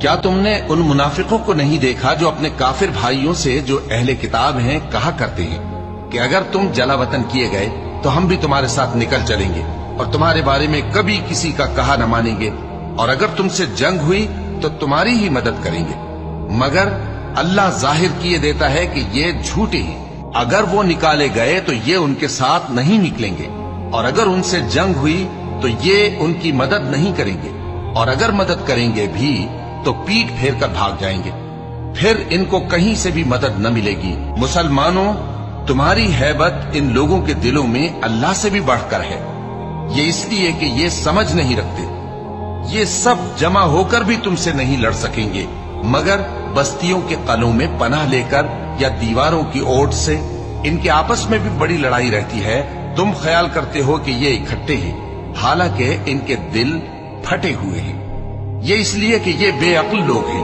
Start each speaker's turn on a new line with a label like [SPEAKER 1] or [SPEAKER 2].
[SPEAKER 1] کیا تم نے ان منافقوں کو نہیں دیکھا جو اپنے کافر بھائیوں سے جو اہل کتاب ہیں کہا کرتے ہیں کہ اگر تم جلا وطن کیے گئے تو ہم بھی تمہارے ساتھ نکل چلیں گے اور تمہارے بارے میں کبھی کسی کا کہا نہ مانیں گے، اور اگر تم سے جنگ ہوئی تو تمہاری ہی مدد کریں گے، مگر اللہ ظاہر کیے دیتا ہے کہ یہ جھوٹے ہیں۔ اگر وہ نکالے گئے تو یہ ان کے ساتھ نہیں نکلیں گے، اور اگر ان سے جنگ ہوئی تو یہ ان کی مدد نہیں کریں گے، اور اگر مدد کریں گے بھی تو پیٹ پھیر کر بھاگ جائیں گے، پھر ان کو کہیں سے بھی مدد نہ ملے گی۔ مسلمانوں، تمہاری ہیبت ان لوگوں کے دلوں میں اللہ سے بھی بڑھ کر ہے، یہ اس لیے کہ یہ سمجھ نہیں رکھتے۔ یہ سب جمع ہو کر بھی تم سے نہیں لڑ سکیں گے، مگر بستیوں کے قلعوں میں پناہ لے کر یا دیواروں کی اوٹ سے۔ ان کے آپس میں بھی بڑی لڑائی رہتی ہے، تم خیال کرتے ہو کہ یہ اکٹھے ہیں، حالانکہ ان کے دل پھٹے ہوئے ہیں۔ یہ اس لیے کہ یہ بے عقل لوگ ہیں۔